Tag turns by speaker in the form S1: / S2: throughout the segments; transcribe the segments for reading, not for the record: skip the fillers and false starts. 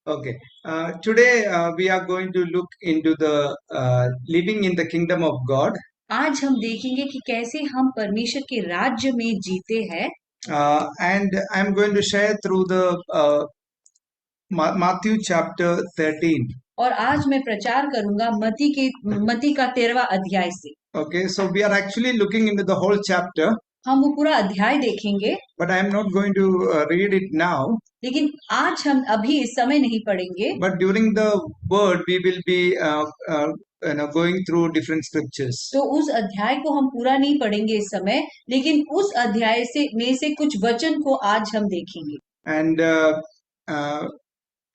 S1: Okay. Today we are going to look into the living in the kingdom of God.
S2: आज हम देखेंगे कि कैसे हम परमेश्वर के राज्य में जीते हैं
S1: And I'm going to share through the Matthew chapter 13.
S2: और आज मैं प्रचार करूंगा मती का 13वां अध्याय से।
S1: Okay, so we are actually looking into the whole chapter,
S2: हम वो पूरा अध्याय देखेंगे,
S1: but I am not going to read it now.
S2: लेकिन आज हम अभी इस समय नहीं पढ़ेंगे,
S1: But during the word, we will be going through different scriptures.
S2: तो उस अध्याय को हम पूरा नहीं पढ़ेंगे इस समय, लेकिन उस अध्याय से कुछ वचन को आज हम देखेंगे।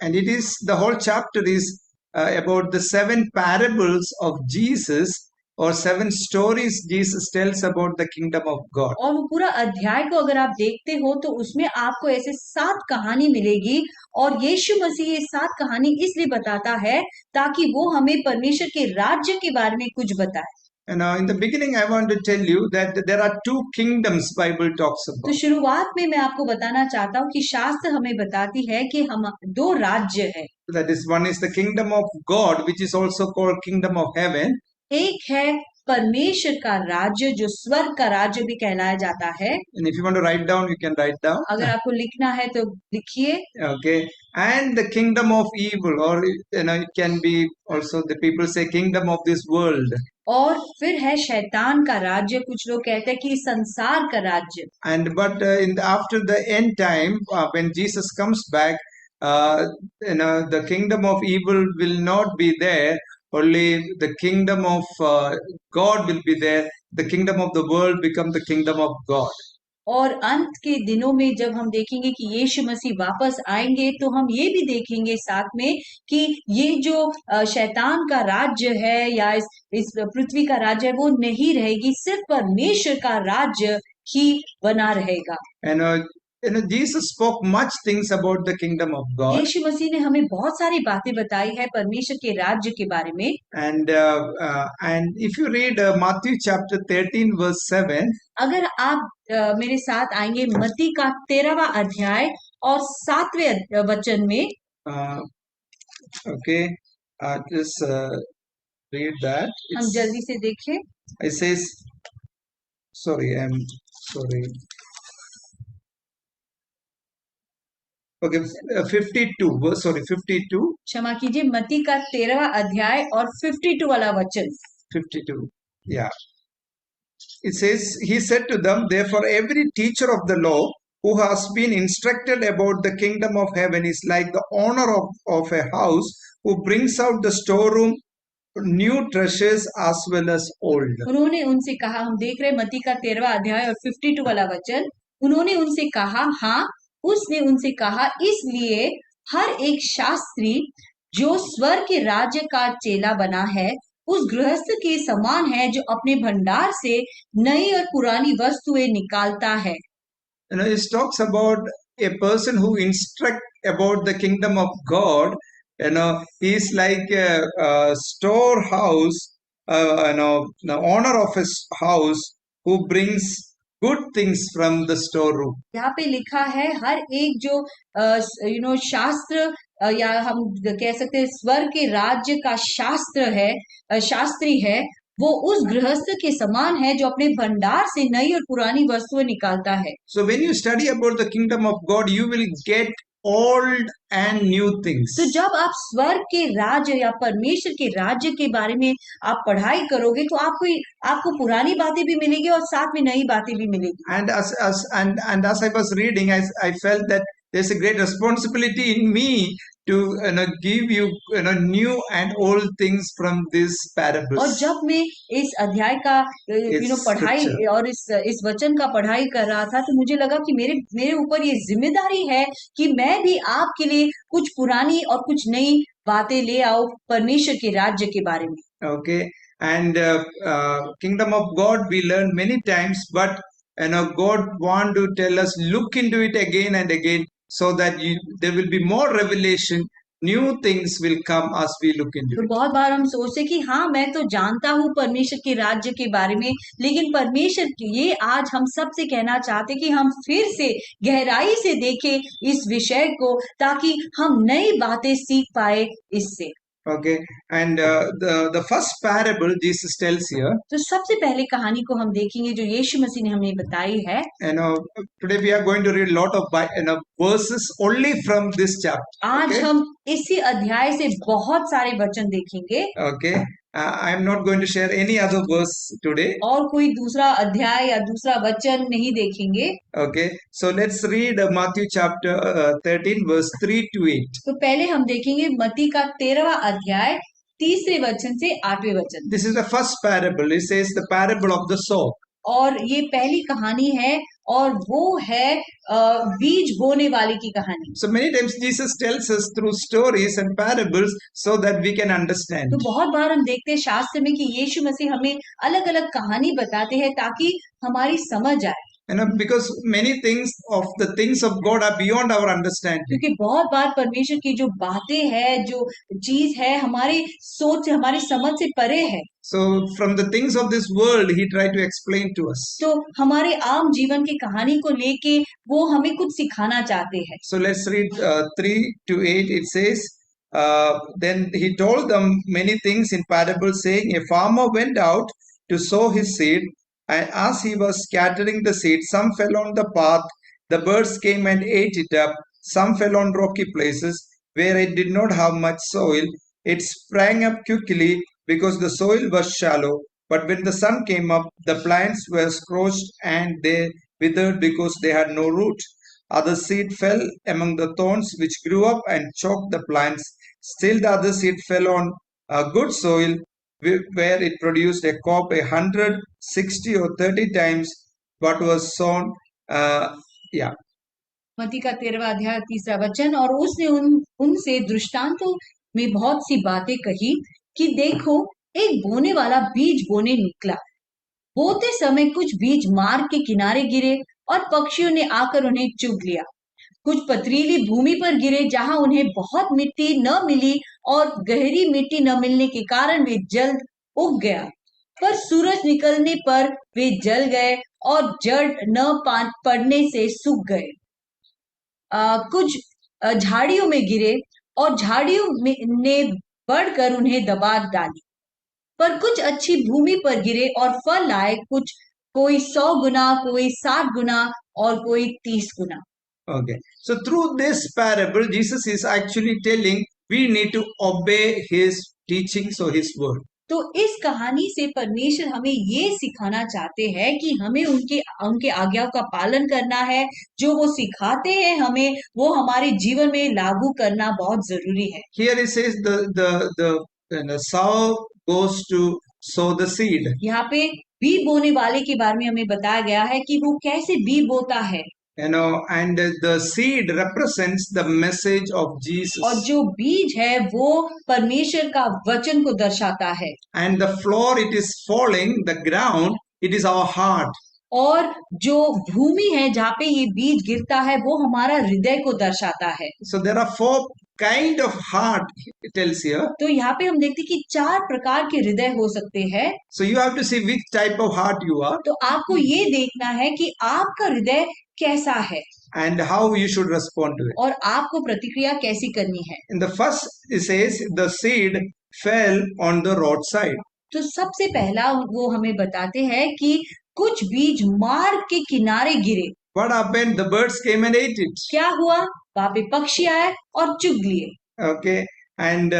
S1: And it is the whole chapter is about the 7 parables of Jesus, or 7 stories Jesus tells about the kingdom of God.
S2: और वो पूरा अध्याय को अगर आप देखते हो तो उसमें आपको ऐसे 7 कहानी मिलेगी, और यीशु मसीह ये 7 कहानी इसलिए बताता है ताकि वो हमें परमेश्वर के राज्य के बारे में कुछ बताए।
S1: And in the beginning, I want to tell you that there are 2 kingdoms Bible talks
S2: तो
S1: about.
S2: शुरुआत में मैं आपको बताना चाहता हूँ कि शास्त्र हमें बताती है कि हम 2 राज्य है।
S1: That is, one is the kingdom of God, which is also called kingdom of heaven.
S2: एक है परमेश्वर का राज्य जो स्वर्ग का राज्य भी कहलाया जाता है।
S1: And if you want to write down, you can write down.
S2: अगर आपको लिखना है तो लिखिए।
S1: Okay. And the kingdom of evil, or it can be also, the people say, kingdom of this world.
S2: और फिर है शैतान का राज्य, कुछ लोग कहते हैं कि संसार का राज्य।
S1: And but after the end time, when Jesus comes back, the kingdom of evil will not be there. Only the kingdom of God will be there. The kingdom of the world become the kingdom of God.
S2: और अंत के दिनों में जब हम देखेंगे कि यीशु मसीह वापस आएंगे, तो हम ये भी देखेंगे साथ में कि ये जो शैतान का राज्य है या इस पृथ्वी का राज्य है, वो नहीं रहेगी, सिर्फ परमेश्वर का राज्य ही बना रहेगा।
S1: And Jesus spoke much things about the kingdom of God.
S2: यीशु मसीह ने हमें बहुत सारी बातें बताई है परमेश्वर के राज्य के बारे में।
S1: And if you read Matthew chapter 13 verse 7,
S2: अगर आप मेरे साथ आएंगे मत्ती का 13वां अध्याय और 7वें वचन में,
S1: okay, just read that.
S2: हम जल्दी से देखें।
S1: It says, I'm sorry. Okay, 52. Sorry, 52.
S2: क्षमा कीजिए, मत्ती का 13वां अध्याय और 52 वाला वचन।
S1: 52. Yeah. It says, he said to them, therefore every teacher of the law who has been instructed about the kingdom of heaven is like the owner of a house who brings out the storeroom new treasures as well as old.
S2: उन्होंने उनसे कहा, हम देख रहे मत्ती का 13वां अध्याय और 52 वाला वचन। उन्होंने उनसे कहा, हाँ, उसने उनसे कहा, इसलिए हर एक शास्त्री जो स्वर्ग के राज्य का चेला बना है उस गृहस्थ के समान है जो अपने भंडार से नई और पुरानी वस्तुएं निकालता है।
S1: It talks about a person who instruct about the kingdom of God. He's like a storehouse, the owner of his house who brings good things from the storeroom.
S2: यहाँ पे लिखा है हर एक जो शास्त्र या हम कह सकते हैं स्वर्ग के राज्य का शास्त्री है, वो उस गृहस्थ के समान है जो अपने भंडार से नई और पुरानी वस्तुएं निकालता है।
S1: So when you study about the kingdom of God, you will get old and new things.
S2: तो जब आप स्वर्ग के राज्य या परमेश्वर के राज्य के बारे में आप पढ़ाई करोगे तो आपको पुरानी बातें भी मिलेगी और साथ में नई बातें भी मिलेगी।
S1: And as I was reading, I felt that there's a great responsibility in me to give you new and old things from this parables.
S2: और जब मैं इस अध्याय का पढ़ाई और इस वचन का पढ़ाई कर रहा था, तो मुझे लगा कि मेरे ऊपर ये जिम्मेदारी है कि मैं भी आपके लिए कुछ पुरानी और कुछ नई बातें ले आओ परमेश्वर के राज्य के बारे में।
S1: Okay, and kingdom of God we learn many times, but God want to tell us, look into it again and again, so that there will be more revelation new things will come as we look into
S2: तो
S1: it.
S2: बहुत बार हम सोचते कि हाँ मैं तो जानता हूँ परमेश्वर के राज्य के बारे में, लेकिन परमेश्वर ये आज हम सबसे कहना चाहते कि हम फिर से गहराई से देखें इस विषय को, ताकि हम नई बातें सीख पाए इससे।
S1: Okay, and the first parable Jesus tells here,
S2: तो सबसे पहले कहानी को हम देखेंगे जो यीशु मसीह ने हमें बताई है।
S1: today we are going to read a lot of verses only from this chapter.
S2: आज
S1: Okay,
S2: हम इसी अध्याय से बहुत सारे वचन देखेंगे
S1: okay. I am not going to share any other verse today.
S2: और कोई दूसरा अध्याय या दूसरा वचन नहीं देखेंगे।
S1: Okay, so let's read Matthew chapter 13 verse 3 to 8.
S2: तो पहले हम देखेंगे मत्ती का 13वां अध्याय 3 वचन से 8वें वचन।
S1: This is the first parable. It says the parable of the sower.
S2: और ये पहली कहानी है और वो है बीज बोने वाले की कहानी।
S1: So many times Jesus tells us through stories and parables so that we can understand.
S2: तो बहुत बार हम देखते हैं शास्त्र में कि यीशु मसीह हमें अलग अलग कहानी बताते हैं ताकि हमारी समझ आए।
S1: Because many things of the things of God are beyond our understanding.
S2: क्योंकि बहुत बार परमेश्वर की जो बातें हैं, जो चीज है, हमारी सोच से, हमारी समझ से परे है।
S1: So from the things of this world, he tried to explain to us.
S2: तो हमारे आम जीवन की कहानी को लेके वो हमें कुछ सिखाना चाहते हैं।
S1: So let's read 3 to 8. It says, then he told them many things in parables, saying, a farmer went out to sow his seed, and as he was scattering the seed, some fell on the path, the birds came and ate it up. Some fell on rocky places where it did not have much soil. It sprang up quickly because the soil was shallow. But when the sun came up, the plants were scorched and they withered because they had no root. Other seed fell among the thorns which grew up and choked the plants. Still the other seed fell on good soil where it produced a crop 100, 60 or 30 times what was sown. Yeah.
S2: मत्ती का 13वां अध्याय 3 वचन। और उसने उनसे दृष्टांतों में बहुत सी बातें कही कि देखो, एक बोने वाला बीज बोने निकला। बोते समय कुछ बीज मार्ग के किनारे गिरे और पक्षियों ने आकर उन्हें चुग लिया। कुछ पथरीली भूमि पर गिरे जहां उन्हें बहुत मिट्टी न मिली और गहरी मिट्टी न मिलने के कारण वे जल्द उग गया। पर सूरज निकलने पर वे जल गए और जड़ न पड़ने से सूख गए। कुछ झाड़ियों में गिरे और झाड़ियों ने बढ़कर उन्हें दबा डाली। पर कुछ अच्छी भूमि पर गिरे और फल लाए, कुछ कोई 100 गुना, कोई 60 गुना और कोई 30 गुना।
S1: Okay, so through this parable, Jesus is actually telling we need to obey his teachings or his word.
S2: तो इस कहानी से परमेश्वर हमें ये सिखाना चाहते हैं कि हमें उनके आज्ञाओं का पालन करना है। जो वो सिखाते हैं हमें, वो हमारे जीवन में लागू करना बहुत जरूरी है।
S1: Here it says the sower goes to sow the seed.
S2: यहाँ पे बीज बोने वाले के बारे में हमें बताया गया है कि वो कैसे बीज बोता है।
S1: And the seed represents the message of Jesus.
S2: और जो बीज है वो परमेश्वर का वचन को दर्शाता है।
S1: And the floor it is falling, the ground, it is our heart.
S2: और जो भूमि है जहाँ पे ये बीज गिरता है वो हमारा हृदय को दर्शाता है।
S1: So there are 4 kind of heart, it tells here.
S2: तो यहाँ पे हम देखते कि 4 प्रकार के हृदय हो सकते हैं।
S1: So you have to see which type of heart you are.
S2: तो आपको ये देखना है कि आपका हृदय कैसा है
S1: and how you should respond to it.
S2: और आपको प्रतिक्रिया कैसी करनी है।
S1: In the first it says the seed fell on the roadside.
S2: तो सबसे पहला वो हमें बताते हैं कि कुछ बीज मार्ग के किनारे गिरे।
S1: What happened? The birds came and ate it.
S2: क्या हुआ? वहां पे पक्षी आए और चुग लिए।
S1: Okay, and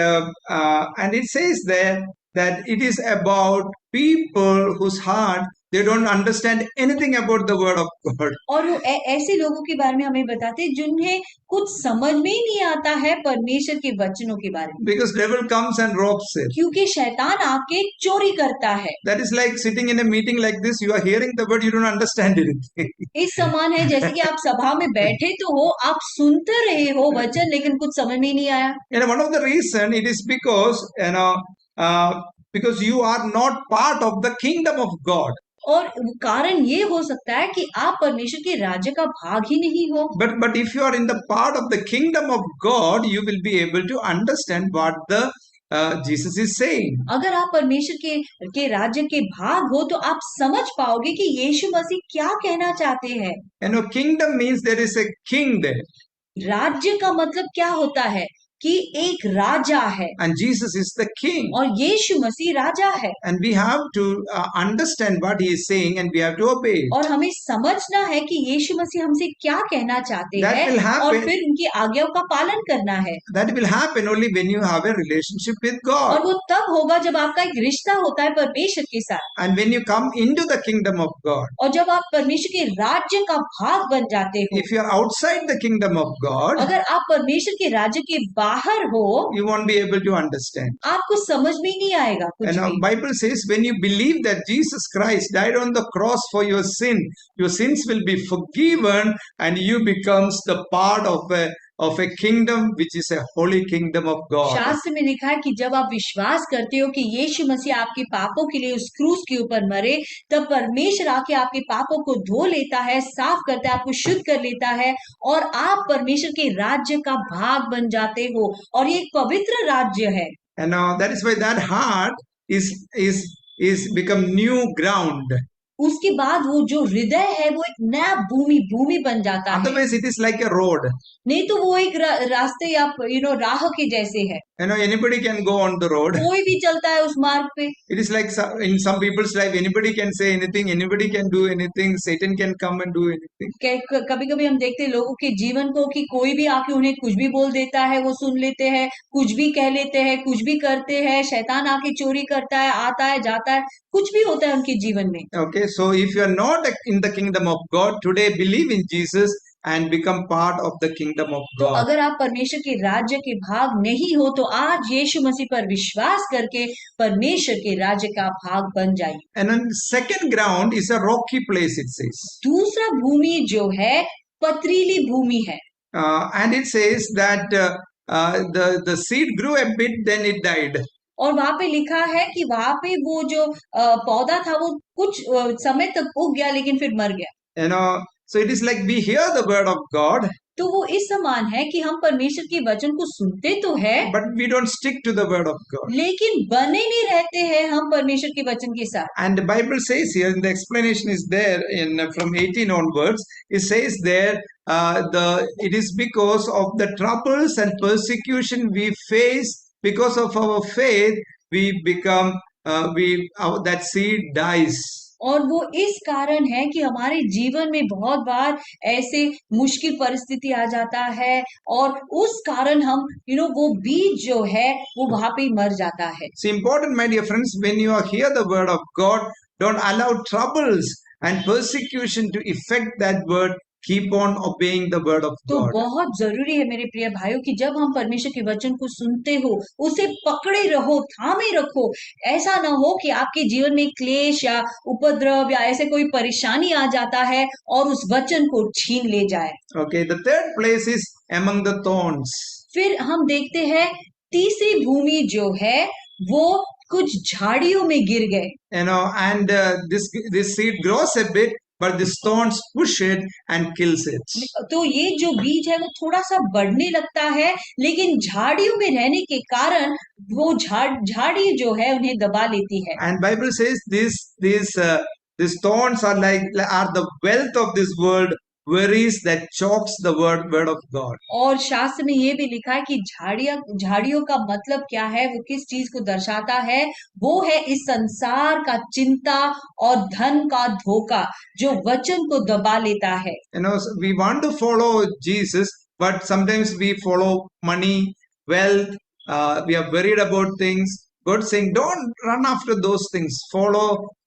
S1: it says there that it is about people whose heart they don't understand anything about the word of God.
S2: और वो ऐसे लोगों के बारे में हमें बताते हैं जिन्हें कुछ समझ में ही नहीं आता है परमेश्वर के वचनों के बारे में।
S1: Because devil comes and robs it.
S2: क्योंकि शैतान आके चोरी करता है।
S1: That is like sitting in a meeting like this. You are hearing the word, you don't understand anything.
S2: इस समान है जैसे कि आप सभा में बैठे तो हो, आप सुनते रहे हो वचन, लेकिन कुछ समझ में नहीं आया।
S1: One of the reason it is because because you are not part of the kingdom of God.
S2: और कारण ये हो सकता है कि आप परमेश्वर के राज्य का भाग ही नहीं हो।
S1: But if you are in the part of the kingdom of God, you will be able to understand what the Jesus is saying.
S2: अगर आप परमेश्वर के राज्य के भाग हो तो आप समझ पाओगे कि यीशु मसीह क्या कहना चाहते हैं।
S1: You know, kingdom means there is a king there,
S2: राज्य का मतलब क्या होता है कि एक राजा है
S1: and Jesus is the king.
S2: और यीशु मसीह राजा है
S1: And we have to understand what he is saying, and we have to obey it.
S2: और हमें समझना है कि यीशु मसीह हमसे क्या कहना चाहते
S1: That
S2: हैं
S1: will happen.
S2: और फिर उनकी आज्ञाओं का पालन करना है।
S1: That will happen only when you have a relationship with
S2: और
S1: God.
S2: वो तब होगा जब आपका एक रिश्ता होता है परमेश्वर के साथ।
S1: And when you come into the kingdom of God,
S2: और जब आप परमेश्वर के राज्य का भाग बन जाते हो,
S1: if you are outside the kingdom of God,
S2: अगर आप परमेश्वर के राज्य के बाहर हो,
S1: you won't be able to understand.
S2: आपको समझ में नहीं आएगा कुछ
S1: And
S2: भी।
S1: Bible says when you believe that Jesus Christ died on the cross for your sins will be forgiven, and you becomes the part of a kingdom which is a holy kingdom of God.
S2: शास्त्र में लिखा है कि जब आप विश्वास करते हो कि यीशु मसीह आपके पापों के लिए उस क्रूस के ऊपर मरे, तब परमेश्वर आके आपके पापों को धो लेता है, साफ करता है, आपको शुद्ध कर लेता है और आप परमेश्वर के राज्य का भाग बन जाते हो और ये एक पवित्र राज्य है।
S1: And that is why that heart is become new ground.
S2: उसके बाद वो जो हृदय है वो एक नया भूमि बन जाता है।
S1: Otherwise, it is like a road.
S2: नहीं तो वो एक रास्ते या राह के जैसे है।
S1: Anybody can go on the road.
S2: कोई भी चलता है उस मार्ग पे।
S1: It is like in some people's life, anybody can say anything, anybody can do anything, Satan can come and do anything.
S2: कभी कभी हम देखते हैं लोगों के जीवन को कि कोई भी आके उन्हें कुछ भी बोल देता है, वो सुन लेते हैं, कुछ भी कह लेते हैं, कुछ भी करते हैं, शैतान आके चोरी करता है, आता है, जाता है, कुछ भी होता है उनके जीवन में।
S1: Okay, so if you are not in the kingdom of God today, believe in Jesus and become part of the kingdom of
S2: तो
S1: God.
S2: अगर आप परमेश्वर के राज्य के भाग नहीं हो तो आज यीशु मसीह पर विश्वास करके परमेश्वर के राज्य का भाग बन जाइए।
S1: And then second ground is a rocky place, it says.
S2: दूसरा भूमि जो है पथरीली भूमि है
S1: And it says that the seed grew a bit, then it died.
S2: और वहां पे लिखा है कि वहां पे वो जो पौधा था वो कुछ समय तक उग गया लेकिन फिर मर गया।
S1: So it is like we hear the word of God,
S2: तो वो इस समान है कि हम परमेश्वर के वचन को सुनते तो है
S1: but we don't stick to the word of God.
S2: लेकिन बने नहीं रहते हैं हम परमेश्वर के वचन के साथ।
S1: And the Bible says here, and the explanation is there in from 18 onwards. It says there, it is because of the troubles and persecution we face because of our faith, we become that seed dies.
S2: और वो इस कारण है कि हमारे जीवन में बहुत बार ऐसे मुश्किल परिस्थिति आ जाता है और उस कारण हम वो बीज जो है वो वहां पे मर जाता है।
S1: It's important, my dear friends, when you hear the word of God, don't allow troubles and persecution to affect that word. Keep on obeying the word of
S2: तो
S1: God.
S2: बहुत जरूरी है मेरे प्रिय भाइयों कि जब हम परमेश्वर के वचन को सुनते हो उसे पकड़े रहो, थामे रखो। ऐसा ना हो कि आपके जीवन में क्लेश या उपद्रव या ऐसे कोई परेशानी आ जाता है और उस वचन को छीन ले जाए।
S1: Okay, the third place is among the thorns.
S2: फिर हम देखते हैं तीसरी भूमि जो है वो कुछ झाड़ियों में गिर गए।
S1: And this seed grows a bit, but the thorns push it and kills it.
S2: तो ये जो बीज है वो थोड़ा सा बढ़ने लगता है लेकिन झाड़ियों में रहने के कारण वो झाड़ी जो है उन्हें दबा लेती है।
S1: And Bible says these thorns are the wealth of this world, worries that chokes the word of God.
S2: और शास्त्र में ये भी लिखा है कि झाड़ियों का मतलब क्या है, वो किस चीज को दर्शाता है, वो है इस संसार का चिंता और धन का धोखा जो वचन को दबा लेता है।
S1: We want to follow Jesus, but sometimes we follow money, wealth, we are worried about things. God saying, don't run after those things.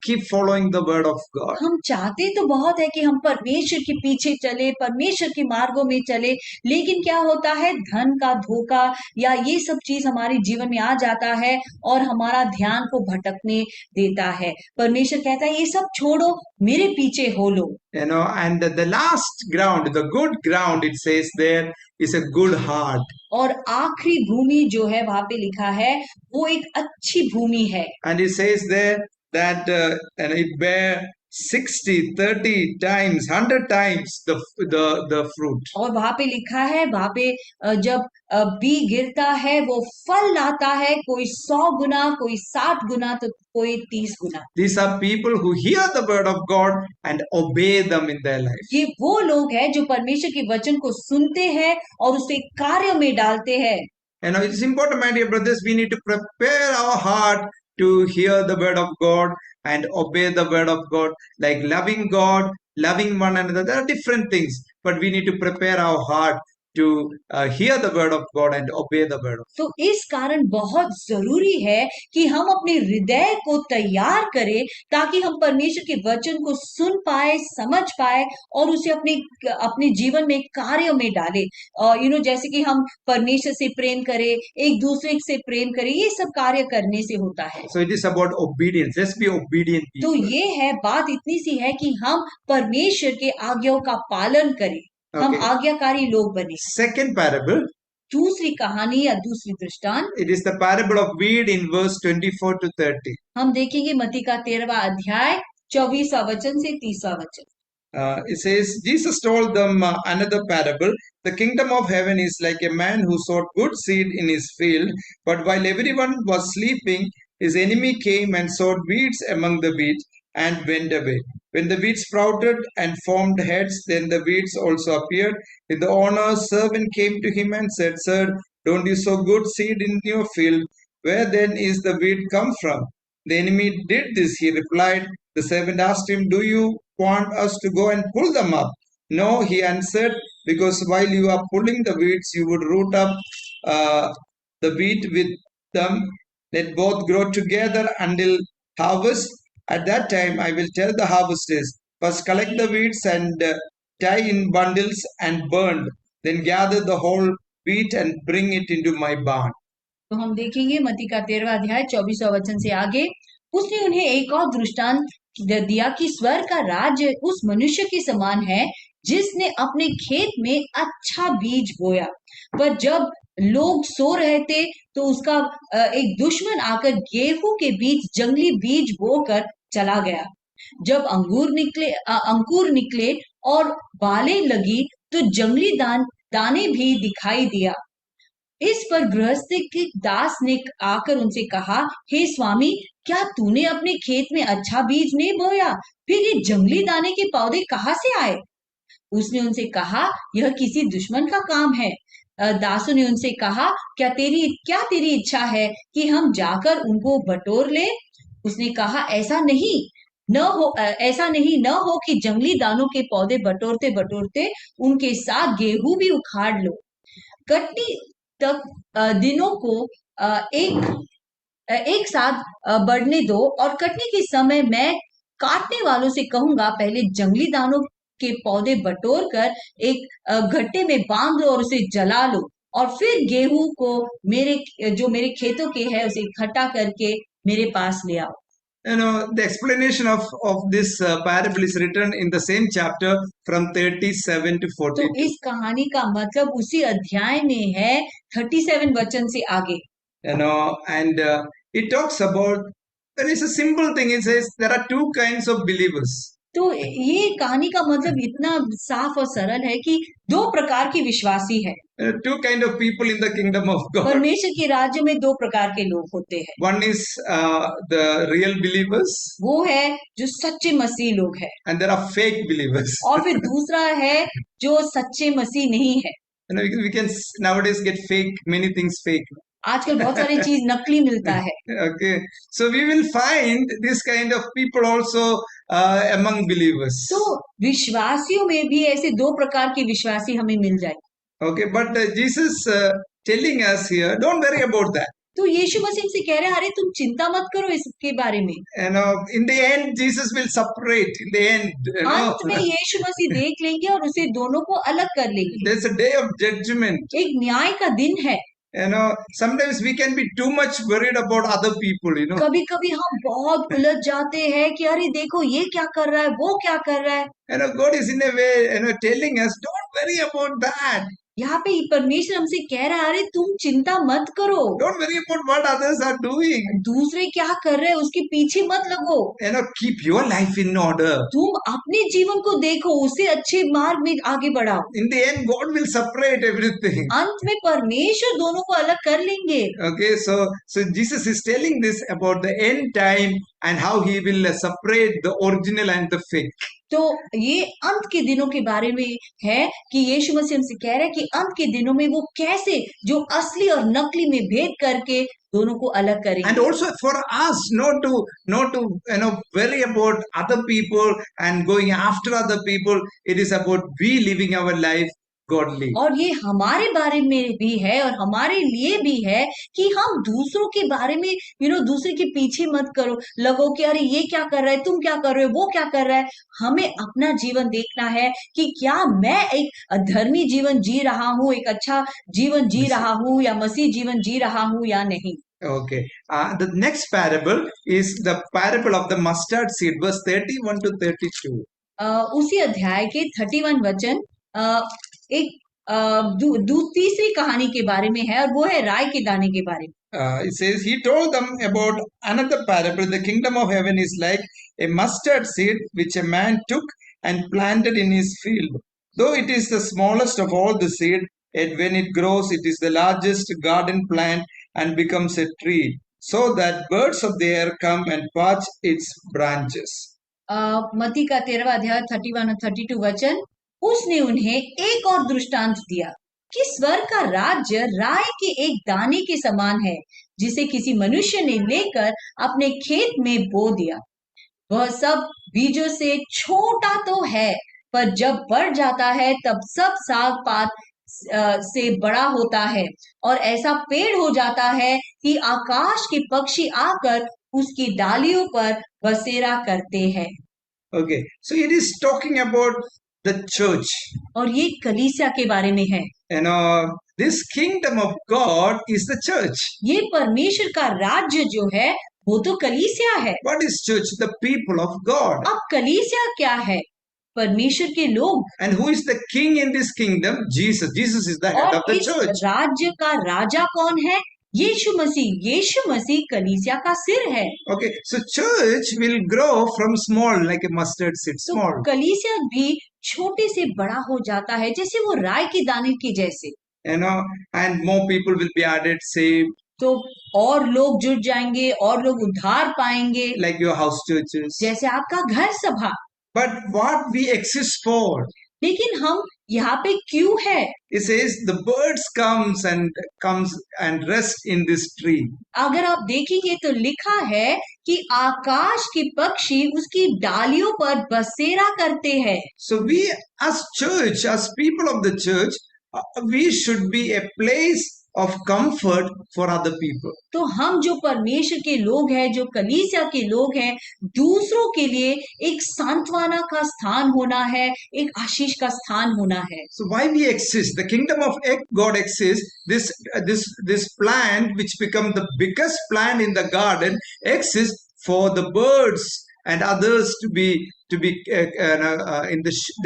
S1: Keep following the word of God.
S2: हम चाहते तो बहुत है कि हम परमेश्वर के पीछे चले, परमेश्वर के मार्गों में चले, लेकिन क्या होता है, धन का धोखा या ये सब चीज हमारे जीवन में आ जाता है और हमारा ध्यान को भटकने देता है। परमेश्वर कहता है ये सब छोड़ो, मेरे पीछे हो लो।
S1: And the last ground, the good ground, it says there, is a good heart.
S2: और आखिरी भूमि जो है वहां पे लिखा है वो एक अच्छी भूमि है।
S1: And it says there that and it bear 60, 30 times, 100 times the fruit.
S2: और वहां पे लिखा है, वहां पे जब बी गिरता है वो फल लाता है, कोई 100 गुना, कोई 60 गुना, तो कोई 30 गुना।
S1: These are people who hear the word of God and obey them in their life.
S2: ये वो लोग हैं जो परमेश्वर के वचन को सुनते हैं और उसे कार्य में डालते हैं।
S1: You know, it's important, my dear brothers, we need to prepare our heart to hear the word of God and obey the word of God, like loving God, loving one another. There are different things, but we need to prepare our heart to hear the word of God and obey the word of God.
S2: तो इस कारण बहुत जरूरी है कि हम अपने हृदय को तैयार करें, ताकि हम परमेश्वर के वचन को सुन पाए, समझ पाए और उसे अपने अपने जीवन में कार्य में डालें। जैसे कि हम परमेश्वर से प्रेम करें, एक दूसरे से प्रेम करें, ये सब कार्य करने से होता है।
S1: So it is about obedience. Let's be obedient
S2: तो
S1: people.
S2: ये है, बात इतनी सी है कि हम परमेश्वर के आज्ञाओं का पालन करें, हम
S1: Okay.
S2: आज्ञाकारी लोग बने।
S1: Second parable,
S2: दूसरी कहानी या दूसरी दृष्टांत,
S1: it is the parable of weed in verse 24 to 30.
S2: हम देखेंगे मत्ती का 13वां अध्याय 24वां वचन से 30वां वचन।
S1: It says, Jesus told them another parable. The kingdom of heaven is like a man who sowed good seed in his field, but while everyone was sleeping, his enemy came and sowed weeds among the wheat and went away. When the weeds sprouted and formed heads, then the weeds also appeared. When the owner's servant came to him and said, Sir, don't you sow good seed in your field? Where then is the weed come from? The enemy did this, he replied. The servant asked him, Do you want us to go and pull them up? No, he answered, because while you are pulling the weeds, you would root up the wheat with them. Let both grow together until harvest. At that time, I will tell the harvesters, first collect the weeds and tie in bundles and burn. Then gather the whole wheat and bring it into my barn.
S2: तो हम देखेंगे मत्ती का 13वां अध्याय 24वां वचन से आगे। उसने उन्हें एक और दृष्टांत दिया कि स्वर्ग का राज्य उस मनुष्य के समान है जिसने अपने खेत में अच्छा बीज बोया, पर जब लोग सो रहे थे तो उसका एक दुश्मन आकर गेहूं के बीच जंगली बीज बोकर चला गया। जब अंकुर निकले और बालें लगी तो जंगली दाने भी दिखाई दिया। इस पर गृहस्थ के दास ने आकर उनसे कहा, हे स्वामी, क्या तूने अपने खेत में अच्छा बीज नहीं बोया? फिर ये जंगली दाने के पौधे कहाँ से आए? उसने उनसे कहा, यह किसी दुश्मन का काम है। दासों ने उनसे कहा, क्या तेरी इच्छा है कि हम जाकर उनको बटोर ले? उसने कहा, ऐसा नहीं न हो कि जंगली दानों के पौधे बटोरते बटोरते उनके साथ गेहूं भी उखाड़ लो। कटनी तक दिनों को एक साथ बढ़ने दो, और कटने के समय मैं काटने वालों से कहूंगा, पहले जंगली दानों के पौधे बटोर कर एक गट्टे में बांध लो और उसे जला लो, और फिर गेहूं को मेरे खेतों के है उसे इकट्ठा करके मेरे पास ले आओ।
S1: You know, the explanation of this parable is written in the same chapter from 37 to
S2: तो
S1: 42.
S2: इस कहानी का मतलब उसी अध्याय में है 37 वचन से आगे।
S1: You know, and it talks about, there is a simple thing. It says there are two kinds of believers.
S2: तो ये कहानी का मतलब इतना साफ और सरल है कि दो प्रकार के विश्वासी है।
S1: Two kind of people in the kingdom of God.
S2: परमेश्वर के राज्य में दो प्रकार के लोग होते हैं।
S1: One is the real believers,
S2: वो है जो सच्चे मसीह लोग हैं,
S1: and there are fake believers.
S2: और फिर दूसरा है जो सच्चे मसीह नहीं है।
S1: You know, we can nowadays get fake, many things fake.
S2: आजकल बहुत सारी चीज नकली मिलता है।
S1: Okay, so we will find this kind of people also among believers.
S2: तो विश्वासियों में भी ऐसे दो प्रकार के विश्वासी हमें मिल जाए।
S1: Okay, but Jesus telling us here, don't worry about that.
S2: तो यीशु मसीह से कह रहे हैं, अरे तुम चिंता मत करो इसके बारे में।
S1: You know, in the end, Jesus will separate. In the end, you know,
S2: अंत में यीशु मसीह देख लेंगे और उसे दोनों को अलग कर लेंगे।
S1: there's a day of judgment.
S2: एक न्याय का दिन है।
S1: You know, sometimes we can be too much worried about other people, you know.
S2: कभी कभी हम बहुत उलझ जाते हैं कि अरे देखो ये क्या कर रहा है, वो क्या कर रहा है।
S1: You know, God is in a way, you know, telling us, don't worry about that.
S2: यहाँ पे परमेश्वर हमसे कह रहा है, अरे तुम चिंता मत करो,
S1: Don't worry about what others are doing.
S2: दूसरे क्या कर रहे हैं उसके पीछे मत लगो,
S1: Keep your life in order.
S2: तुम अपने जीवन को देखो, उसे अच्छे मार्ग में आगे बढ़ाओ।
S1: In the end, God will separate everything.
S2: अंत में परमेश्वर दोनों को अलग कर लेंगे।
S1: Okay, so Jesus is telling this about the end time and how he will separate the original and the fake.
S2: तो ये अंत के दिनों के बारे में है कि यीशु मसीह हमसे कह रहे हैं कि अंत के दिनों में वो कैसे जो असली और नकली में भेद करके दोनों को अलग
S1: And
S2: करेंगे।
S1: also for us not to worry about other people and going after other people. It is about we living our life godly.
S2: और ये हमारे बारे में भी है और हमारे लिए भी है कि हम दूसरों के बारे में दूसरे के पीछे मत करो, लगो कि अरे ये क्या कर रहा है, तुम क्या कर रहे हो, वो क्या कर रहा है। हमें अपना जीवन देखना है कि क्या मैं एक धर्मी जीवन जी रहा हूँ, एक अच्छा जीवन जी रहा हूँ या मसीह जीवन जी रहा हूँ या नहीं।
S1: Okay. The next parable is the parable of the mustard seed, verse 31 to 32.
S2: उसी अध्याय के 31 वचन एक तीसरी कहानी के बारे में है और वो है राय के दाने के बारे में।
S1: It says, he told them about another parable. The kingdom of heaven is like a mustard seed which a man took and planted in his field. Though it is the smallest of all the seed, yet when it grows, it is the largest garden plant and becomes a tree, so that birds of the air come and perch its branches.
S2: मत्ती का 13वां अध्याय 31 और 32 वचन, उसने उन्हें एक और दृष्टांत दिया कि स्वर्ग का राज्य राय के एक दाने के समान है, जिसे किसी मनुष्य ने लेकर अपने खेत में बो दिया। वह सब बीजों से छोटा तो है, पर जब बढ़ जाता है तब सब साग पात से बड़ा होता है और ऐसा पेड़ हो जाता है कि आकाश के पक्षी आकर उसकी डालियों पर बसेरा करते हैं।
S1: Okay, so it is talking about the church.
S2: और ये कलीसिया के बारे में है।
S1: This kingdom of God is the church.
S2: ये परमेश्वर का राज्य जो है वो तो कलीसिया है।
S1: What is church? The people of God.
S2: अब कलीसिया क्या है? परमेश्वर के लोग।
S1: And who is the king in this kingdom? Jesus. Jesus is the head of the church.
S2: इस राज्य का राजा कौन है? यीशु मसीह। यीशु मसीह कलीसिया का सिर है।
S1: Okay, so church will grow from small like a mustard seed. Small.
S2: तो कलीसिया भी छोटे से बड़ा हो जाता है, जैसे वो राई के दाने के जैसे।
S1: And more people will be added, saved.
S2: तो और लोग जुड़ जाएंगे और लोग उद्धार पाएंगे।
S1: Like your house churches.
S2: जैसे आपका घर सभा।
S1: But what we exist for?
S2: लेकिन हम यहाँ पे क्यों है?
S1: It says the birds comes and rest in this tree.
S2: अगर आप देखेंगे तो लिखा है कि आकाश के पक्षी उसकी डालियों पर बसेरा करते हैं।
S1: So we as church, as people of the church, we should be a place of comfort for other people.
S2: तो हम जो परमेश्वर के लोग हैं, जो कलीसिया के लोग हैं, दूसरों के लिए एक सांत्वना का स्थान होना है, एक आशीष का स्थान होना है।
S1: So why we exist? The kingdom of God exists. This plant, which become the biggest plant in the garden, exists for the birds and others to be they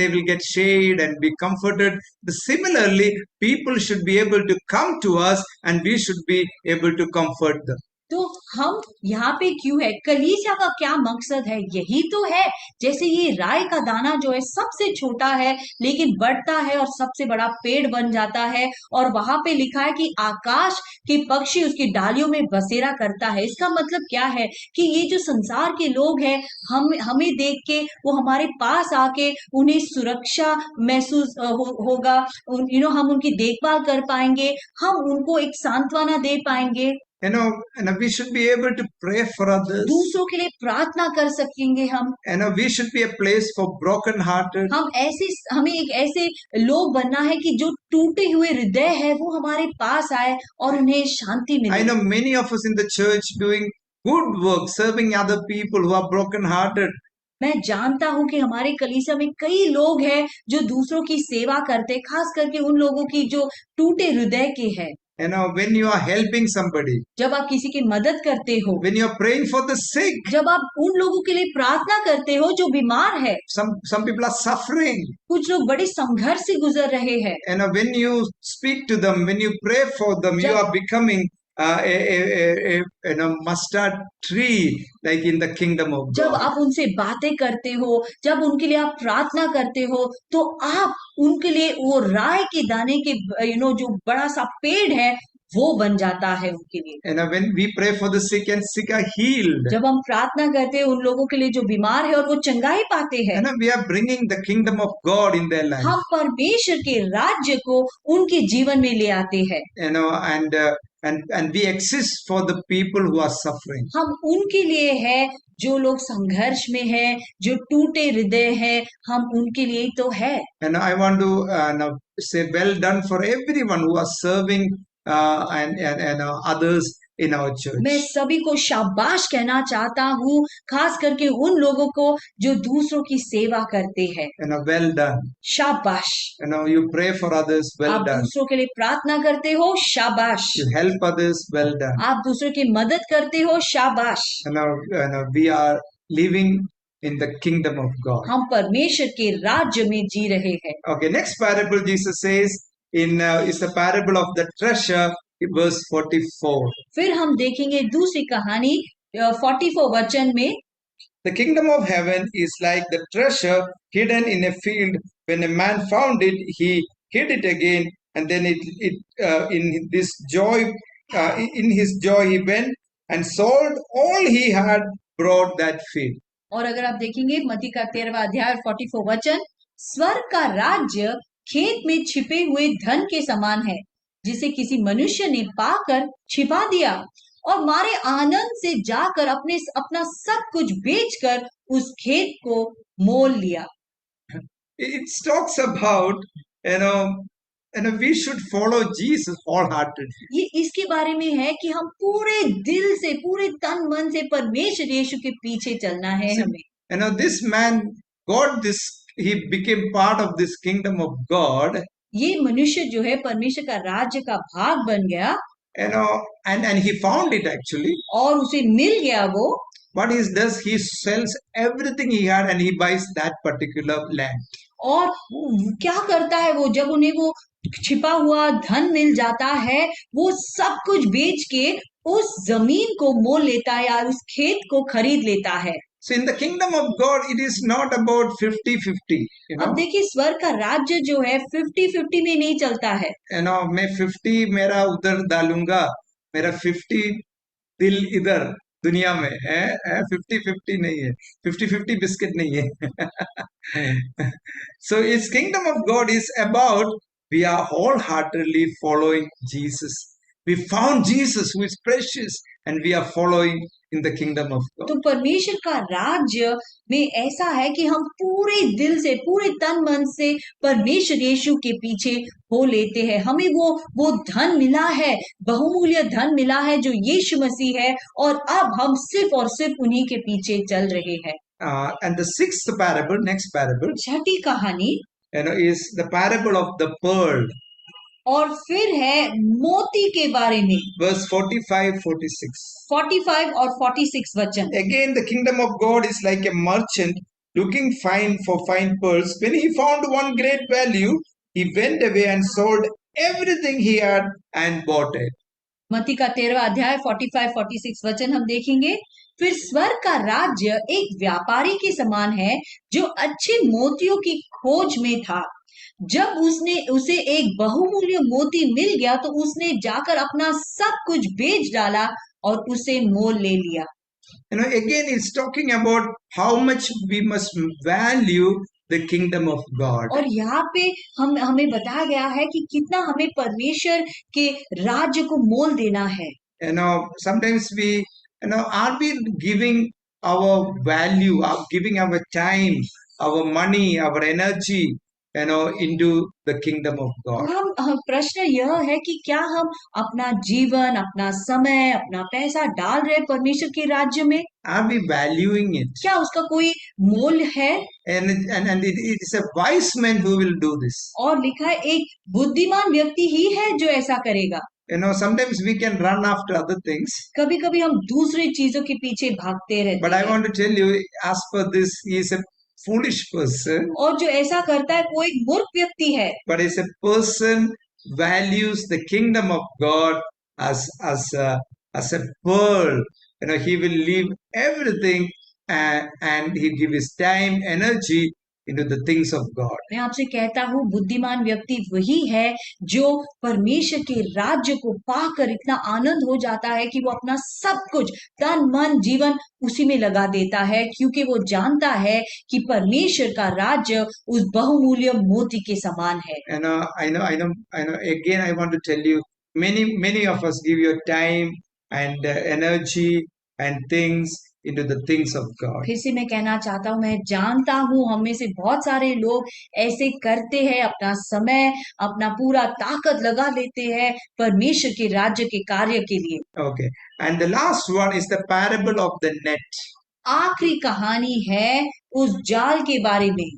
S1: will get shade and be comforted. Similarly, people should be able to come to us and we should be able to comfort them.
S2: तो हम यहाँ पे क्यों है? कलीसिया का क्या मकसद है? यही तो है। जैसे ये राय का दाना जो है सबसे छोटा है लेकिन बढ़ता है और सबसे बड़ा पेड़ बन जाता है, और वहां पे लिखा है कि आकाश के पक्षी उसकी डालियों में बसेरा करता है। इसका मतलब क्या है कि ये जो संसार के लोग हैं, हमें देख के वो हमारे पास आके उन्हें सुरक्षा महसूस होगा, हम उनकी देखभाल कर पाएंगे, हम उनको एक सांत्वना दे पाएंगे।
S1: And we should be able to pray for others.
S2: दूसरों के लिए प्रार्थना कर सकेंगे हम।
S1: And we should be a place for broken hearted.
S2: हमें एक ऐसे लोग बनना है कि जो टूटे हुए हृदय है वो हमारे पास आए और उन्हें शांति मिले।
S1: I know many of us in the church doing good work, serving other people who are broken hearted.
S2: मैं जानता हूं कि हमारे कलीसिया में कई लोग हैं जो दूसरों की सेवा करते, खास करके उन लोगों की जो टूटे हृदय के हैं।
S1: when you are helping somebody,
S2: जब आप किसी की मदद करते हो,
S1: when you are praying for the sick,
S2: जब आप उन लोगों के लिए प्रार्थना करते हो जो बीमार है,
S1: some people are suffering,
S2: कुछ लोग बड़े संघर्ष से गुजर रहे हैं,
S1: when you speak to them, when you pray for them, you
S2: जब
S1: are becoming a mustard tree like in the kingdom of
S2: जब
S1: God.
S2: आप उनसे बातें करते हो, जब उनके लिए आप प्रार्थना करते हो, तो आप उनके लिए वो राय के दाने के जो बड़ा सा पेड़ है वो बन जाता है उनके लिए।
S1: When we pray for the sick and sick are healed,
S2: जब हम प्रार्थना करते हैं उन लोगों के लिए जो बीमार है और वो चंगाई पाते हैं,
S1: we are bringing the kingdom of God in their life.
S2: हम परमेश्वर के राज्य को उनके जीवन में ले आते हैं।
S1: And we exist for the people who are suffering.
S2: हम उनके लिए है जो लोग संघर्ष में है, जो टूटे हृदय है, हम उनके लिए ही तो है।
S1: And I want to now say well done for everyone who are serving and others in our church.
S2: मैं सभी को शाबाश कहना चाहता हूँ, खास करके उन लोगों को जो दूसरों की सेवा करते हैं।
S1: Well done.
S2: शाबाश।
S1: You pray for others. Well
S2: आप
S1: done.
S2: दूसरों के लिए प्रार्थना करते हो, शाबाश।
S1: You help others. Well done.
S2: आप दूसरों की मदद करते हो, शाबाश।
S1: We are living in the kingdom of God.
S2: हम परमेश्वर के राज्य में जी रहे हैं।
S1: Okay, next parable Jesus says is the parable of the treasure, verse 44.
S2: फिर हम देखेंगे दूसरी कहानी 44 वचन में,
S1: The kingdom of heaven is like the treasure hidden in a field. When a man found it, he hid it again, and then in his joy he went and sold all he had, brought that field.
S2: और अगर आप देखेंगे मत्ती का 13वां अध्याय 44 वचन, स्वर्ग का राज्य खेत में छिपे हुए धन के समान है, जिसे किसी मनुष्य ने पाकर छिपा दिया और मारे आनंद से जाकर अपना सब कुछ बेचकर उस खेत को मोल लिया।
S1: It talks about we should follow Jesus wholeheartedly.
S2: ये इसके बारे में है कि हम पूरे दिल से, पूरे तन मन से परमेश्वर यीशु के पीछे चलना है हमें।
S1: This man got this, he became part of this kingdom of God.
S2: ये मनुष्य जो है परमेश्वर का राज्य का भाग बन गया,
S1: and he found it actually.
S2: और उसे मिल गया वो।
S1: What he does, he sells everything he had and he buys that particular land.
S2: और क्या करता है वो, जब उन्हें वो छिपा हुआ धन मिल जाता है, वो सब कुछ बेच के उस जमीन को मोल लेता है या उस खेत को खरीद लेता है।
S1: So in the kingdom of God, it is not about 50-50.
S2: अब देखिए स्वर्ग का राज्य जो है 50-50 में नहीं चलता है।
S1: मैं 50 मेरा उधर डालूंगा, मेरा 50 दिल इधर दुनिया में है, 50-50 नहीं है, 50-50 बिस्किट नहीं है। So its kingdom of God is about we are wholeheartedly following Jesus. We found Jesus who is precious and we are following in the kingdom of God.
S2: तो परमेश्वर का राज्य में ऐसा है कि हम पूरे दिल से, पूरे तन मन से परमेश्वर यीशु के पीछे हो लेते हैं। हमें वो धन मिला है, बहुमूल्य धन मिला है जो यीशु मसीह है, और अब हम सिर्फ और सिर्फ उन्हीं के पीछे चल रहे हैं।
S1: And the sixth parable, next parable,
S2: छठी कहानी
S1: is the parable of the pearl.
S2: और फिर है मोती के बारे में,
S1: verse 45-46.
S2: 45 और 46 वचन।
S1: Again, the kingdom of God is like a merchant looking for fine pearls. When he found one great value, he went away and sold everything he had and bought it.
S2: मत्ती का 13वां अध्याय 45-46 वचन हम देखेंगे। फिर स्वर्ग का राज्य एक व्यापारी के समान है जो अच्छे मोतियों की खोज में था। जब उसे एक बहुमूल्य मोती मिल गया तो उसने जाकर अपना सब कुछ बेच डाला और उसे मोल ले लिया।
S1: Again it's talking about how much we must value the kingdom of God.
S2: और यहाँ पे हमें बताया गया है कि कितना हमें परमेश्वर के राज्य को मोल देना है।
S1: Sometimes we are we giving our value, giving our time, our money, our energy into the kingdom of God.
S2: हम प्रश्न यह है कि क्या हम अपना जीवन, अपना समय, अपना पैसा डाल रहे परमेश्वर के राज्य में?
S1: Are we valuing it?
S2: क्या उसका कोई मोल है?
S1: And it is a wise man who will do this.
S2: और लिखा है एक बुद्धिमान व्यक्ति ही है जो ऐसा करेगा।
S1: sometimes we can run after other things,
S2: कभी कभी हम दूसरी चीजों के पीछे भागते
S1: but
S2: रहते
S1: I
S2: हैं,
S1: want to tell you, as per this, he is a foolish person,
S2: और जो ऐसा करता है वो एक मूर्ख व्यक्ति है,
S1: but is a person values the kingdom of God as a pearl. He will leave everything and he give his time, energy into the things of God.
S2: मैं आपसे कहता हूँ बुद्धिमान व्यक्ति वही है जो परमेश्वर के राज्य को पाकर इतना आनंद हो जाता है कि वो अपना सब कुछ तन मन जीवन उसी में लगा देता है, क्योंकि वो जानता है कि परमेश्वर का राज्य उस बहुमूल्य मोती के समान है।
S1: I know. Again, I want to tell you, many of us give your time and energy and things into the things of God.
S2: फिर से मैं कहना चाहता हूँ, मैं जानता हूँ हम में से बहुत सारे लोग ऐसे करते हैं, अपना समय अपना पूरा ताकत लगा लेते हैं परमेश्वर के राज्य के कार्य के लिए।
S1: Okay, and the last one is the parable of the net.
S2: आखिरी कहानी है उस जाल के बारे में,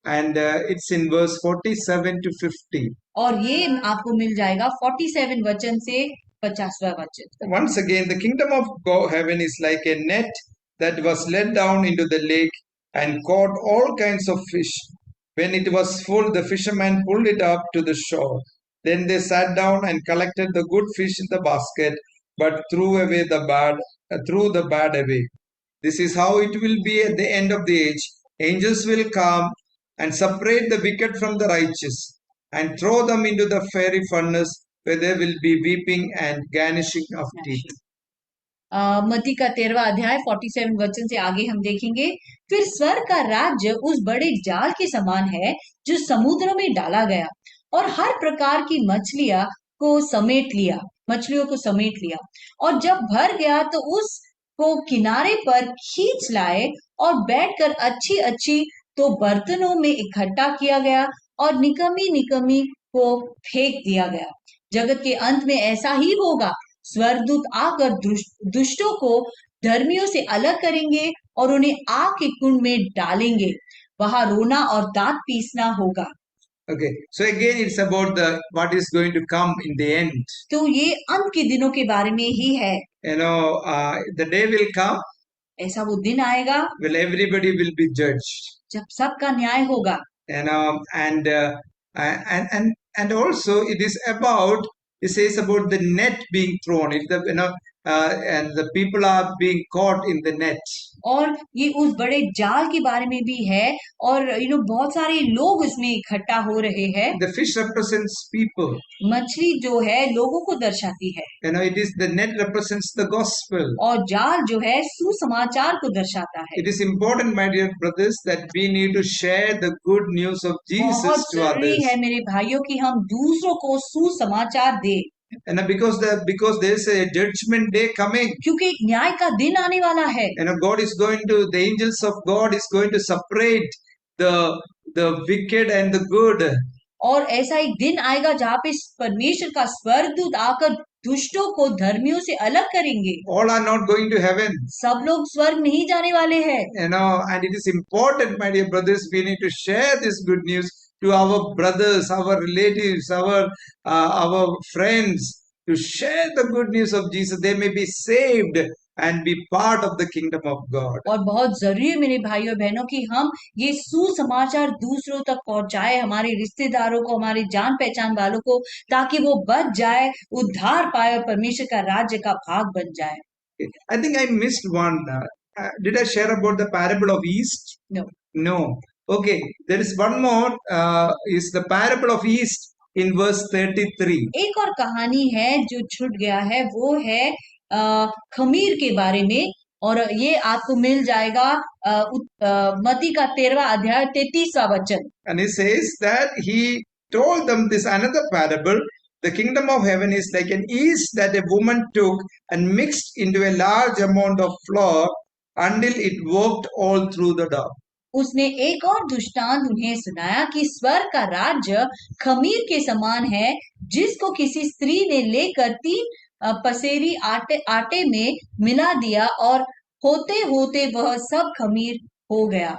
S1: And it's in verse 47 to 50.
S2: और ये आपको मिल जाएगा 47 वचन से 50वां वचन।
S1: Once again, the kingdom of heaven is like a net that was let down into the lake and caught all kinds of fish. When it was full, the fishermen pulled it up to the shore. Then they sat down and collected the good fish in the basket, but threw the bad away. This is how it will be at the end of the age. Angels will come and separate the wicked from the righteous and throw them into the fiery furnace where there will be weeping and gnashing of teeth.
S2: मत्ती का 13वां अध्याय 47 वचन से आगे हम देखेंगे, फिर स्वर्ग का राज्य उस बड़े जाल के समान है जो समुद्र में डाला गया और हर प्रकार की मछलियों को समेट लिया, और जब भर गया तो उसको किनारे पर खींच लाए और बैठकर अच्छी अच्छी तो बर्तनों में इकट्ठा किया गया और निकम्मी को फेंक दिया गया। जगत के अंत में ऐसा ही होगा, स्वर्गदूत आकर दुष्टों को धर्मियों से अलग करेंगे और उन्हें आग के कुंड में डालेंगे, वहां रोना और दांत पीसना होगा।
S1: Okay, so again it's about what is going to come in the end.
S2: तो ये अंत के दिनों के बारे में ही है।
S1: The day will come.
S2: ऐसा वो दिन आएगा,
S1: well, everybody will be judged.
S2: जब सबका न्याय होगा।
S1: And also it is about, it says about the net being thrown. If and the people are being caught in the net.
S2: और ये उस बड़े जाल के बारे में भी है, और बहुत सारे लोग उसमें इकट्ठा हो रहे हैं।
S1: The fish represents people.
S2: मछली जो है लोगों को दर्शाती है।
S1: It is the net represents the gospel.
S2: और जाल जो है सुसमाचार को दर्शाता है।
S1: It is important, my dear brothers, that we need to share the good news of Jesus to others.
S2: बहुत जरूरी है मेरे भाइयों कि हम दूसरों को सुसमाचार दें।
S1: And because there is a judgment day coming.
S2: क्योंकि एक न्याय का दिन आने वाला है।
S1: The angels of God is going to separate the wicked and the good.
S2: और ऐसा एक दिन आएगा जहाँ पे परमेश्वर का स्वर्गदूत आकर दुष्टों को धर्मियों से अलग करेंगे।
S1: All are not going to heaven.
S2: सब लोग स्वर्ग नहीं जाने वाले हैं।
S1: And it is important, my dear brothers, we need to share this good news to our brothers, our relatives, our friends, to share the good news of Jesus. They may be saved and be part of the kingdom of God.
S2: और बहुत जरूरी है मेरे भाइयों बहनों कि हम ये सुसमाचार दूसरों तक पहुंचाए, हमारे रिश्तेदारों को, हमारे जान पहचान वालों को, ताकि वो बच जाए, उद्धार पाए और परमेश्वर का राज्य का भाग बन जाए।
S1: I think I missed one. Did I share about the parable of East? No. Okay, there is one more. Is the parable of East in verse 33.
S2: एक और कहानी है जो छूट गया है, वो है खमीर के बारे में, और ये आपको मिल जाएगा मत्ती का 13वां अध्याय 33वां वचन।
S1: And he says that he told them this another parable. The kingdom of heaven is like an yeast that a woman took and mixed into a large amount of flour until it worked all through the dough.
S2: उसने एक और दृष्टांत उन्हें सुनाया कि स्वर्ग का राज्य खमीर के समान है, जिसको किसी स्त्री ने लेकर 3 पसेरी आटे में मिला दिया, और होते होते वह सब खमीर हो गया।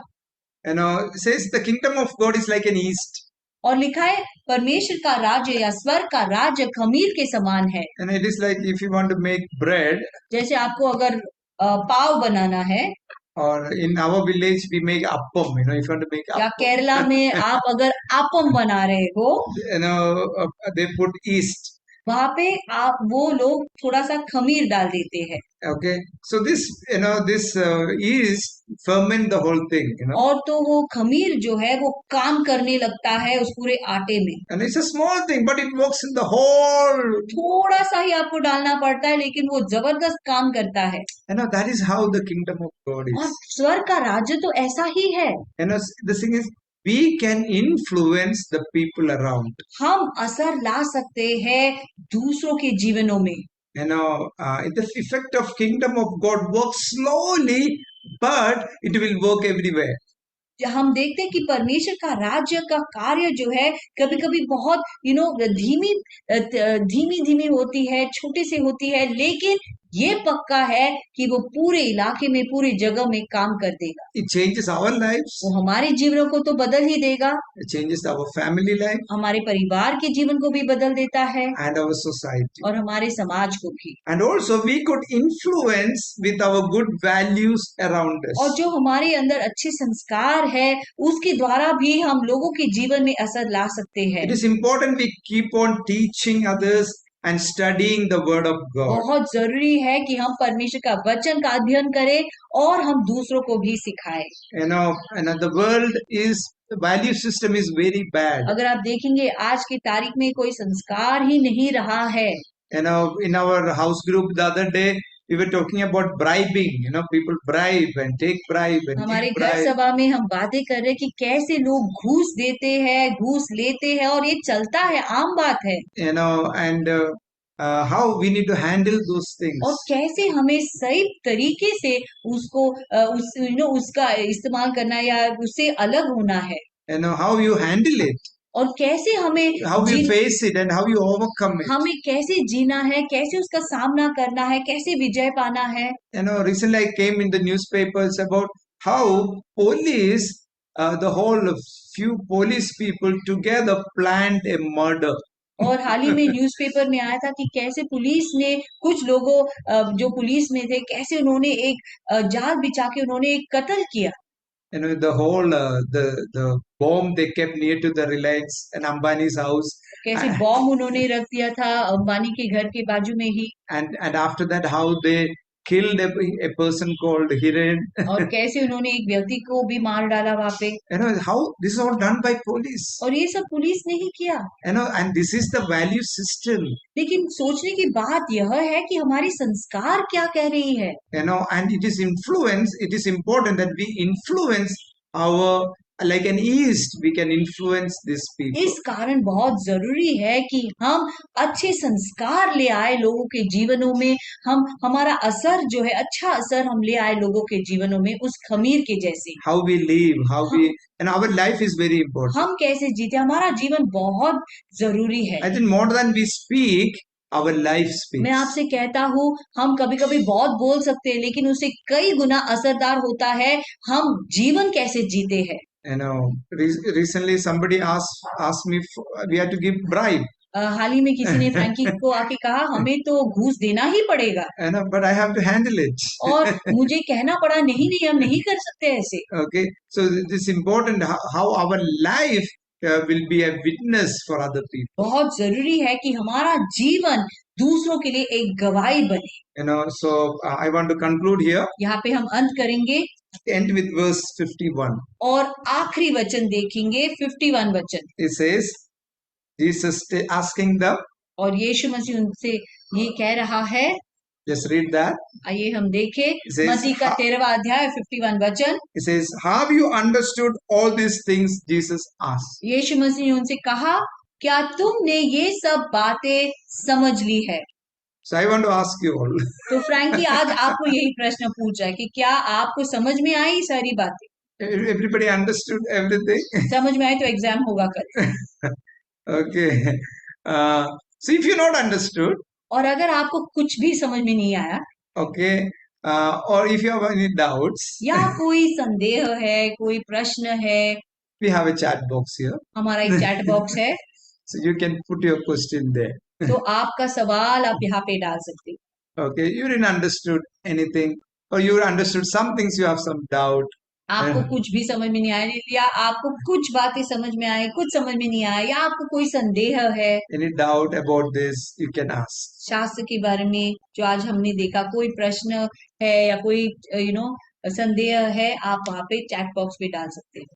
S1: It says the kingdom of God is like an yeast.
S2: और लिखा है परमेश्वर का राज्य या स्वर्ग का राज्य खमीर के समान है।
S1: And it is like if you want to make bread,
S2: जैसे आपको अगर पाव बनाना है,
S1: or in our village we make appam, if you want to make
S2: या
S1: appam,
S2: केरला में आप अगर आपम बना रहे हो,
S1: they put yeast.
S2: वहां पे आप वो लोग थोड़ा सा खमीर डाल देते हैं,
S1: Okay, so this yeast ferment the whole thing,
S2: और तो वो खमीर जो है वो काम करने लगता है उस पूरे आटे में।
S1: and it's a small thing, but it works in the whole.
S2: थोड़ा सा ही आपको डालना पड़ता है, लेकिन वो जबरदस्त काम करता है।
S1: That is how the kingdom of God
S2: और
S1: is.
S2: स्वर्ग का राज्य तो ऐसा ही है।
S1: The thing is, we can influence the people around.
S2: हम असर ला सकते हैं दूसरों के जीवनों में।
S1: The effect of kingdom of God works slowly, but it will work everywhere.
S2: हम देखते हैं कि परमेश्वर का राज्य का कार्य जो है कभी कभी बहुत धीमी धीमी धीमी होती है, छोटे से होती है, लेकिन ये पक्का है कि वो पूरे इलाके में, पूरे जगह में काम कर देगा।
S1: It changes our lives.
S2: वो हमारे जीवनों को तो बदल ही देगा,
S1: It changes our family life
S2: हमारे परिवार के जीवन को भी बदल देता है,
S1: and our society.
S2: और हमारे समाज को भी।
S1: And also we could influence with our good values around
S2: और
S1: us.
S2: जो हमारे अंदर अच्छे संस्कार है, उसके द्वारा भी हम लोगों के जीवन में असर ला सकते हैं।
S1: It is important we keep on teaching others and studying the word of God.
S2: बहुत जरूरी है कि हम परमेश्वर का वचन का अध्ययन करें और हम दूसरों को भी सिखाएं।
S1: The world is, the value system is very bad.
S2: अगर आप देखेंगे आज की तारीख में कोई संस्कार ही नहीं रहा है।
S1: In our house group the other day, we were talking about bribing. People bribe and take bribe and
S2: हमारे
S1: give
S2: घर
S1: bribe.
S2: सभा में हम बातें कर रहे कि कैसे लोग घूस देते हैं, घूस लेते हैं, और ये चलता है, आम बात है।
S1: And how we need to handle those things.
S2: और कैसे हमें सही तरीके से उसको उसका इस्तेमाल करना या उससे अलग होना है।
S1: How you handle it,
S2: और कैसे हमें
S1: how you face it, and how you overcome it.
S2: हमें कैसे जीना है, कैसे उसका सामना करना है, कैसे विजय पाना है।
S1: Recently I came in the newspapers about how police, the whole few police people together planned a murder.
S2: और हाल ही में न्यूज़पेपर में आया था कि कैसे पुलिस ने कुछ लोगों जो पुलिस में थे, कैसे उन्होंने एक जाल बिछा के उन्होंने एक कत्ल किया।
S1: The whole the bomb they kept near to the Reliance and Ambani's house.
S2: कैसे बॉम्ब उन्होंने रख दिया था अंबानी के घर के बाजू में ही।
S1: And after that how they killed a person called Hiren.
S2: और कैसे उन्होंने एक व्यक्ति को भी मार डाला वहां पे।
S1: How this is all done by police.
S2: और ये सब पुलिस ने ही किया।
S1: And this is the value system.
S2: लेकिन सोचने की बात यह है कि हमारी संस्कार क्या कह रही है।
S1: And it is influence. It is important that we influence our, like an yeast, we can influence these people.
S2: इस कारण बहुत जरूरी है कि हम अच्छे संस्कार ले आए लोगों के जीवनों में, हम हमारा असर जो है, अच्छा असर हम ले आए लोगों के जीवनों में, उस खमीर के जैसे।
S1: How we live, how we, and our life is very important.
S2: हम कैसे जीते, हमारा जीवन बहुत जरूरी है।
S1: I think more than we speak, our life speaks.
S2: मैं आपसे कहता हूँ, हम कभी कभी बहुत बोल सकते हैं, लेकिन उससे कई गुना असरदार होता है हम जीवन कैसे जीते हैं।
S1: Recently somebody asked me, we have to give bribe.
S2: हाल ही में किसी ने फ्रैंकी को आके कहा हमें तो घूस देना ही पड़ेगा।
S1: But I have to handle it.
S2: और मुझे कहना पड़ा नहीं नहीं, हम नहीं कर सकते ऐसे।
S1: Okay, so it is important how our life will be a witness for other people.
S2: बहुत जरूरी है कि हमारा जीवन दूसरों के लिए एक गवाही बने।
S1: So I want to conclude here.
S2: यहाँ पे हम अंत करेंगे,
S1: End with verse 51.
S2: और आखिरी वचन देखेंगे, 51 वचन।
S1: It says, Jesus asking them.
S2: और यीशु मसीह उनसे ये कह रहा है,
S1: Just read that.
S2: आइए हम देखें
S1: says,
S2: मत्ती का 13वां अध्याय 51 वचन।
S1: It says, have you understood all these things? Jesus asked.
S2: यीशु मसीह ने उनसे कहा, क्या तुमने ये सब बातें समझ ली है।
S1: So I want to ask you all.
S2: तो फ्रैंकी आज आपको यही प्रश्न पूछा है कि क्या आपको समझ में आई सारी बातें।
S1: Everybody understood everything?
S2: समझ में आई तो एग्जाम होगा कल।
S1: Okay. So if you not understood,
S2: और अगर आपको कुछ भी समझ में नहीं आया,
S1: okay, or if you have any doubts,
S2: या कोई संदेह है, कोई प्रश्न है,
S1: We have a chat box here.
S2: हमारा एक चैट बॉक्स है,
S1: So you can put your question there.
S2: तो आपका सवाल आप यहाँ पे डाल सकते हो।
S1: Okay, you didn't understood anything, or you understood some things, you have some doubt.
S2: आपको कुछ भी समझ में नहीं आया, या आपको कुछ बातें समझ में आए, कुछ समझ में नहीं आया, या आपको कोई संदेह है
S1: Any doubt about this, you can ask.
S2: शास्त्र के बारे में जो आज हमने देखा, कोई प्रश्न है या कोई संदेह है, आप वहां पे चैट बॉक्स में डाल सकते हैं।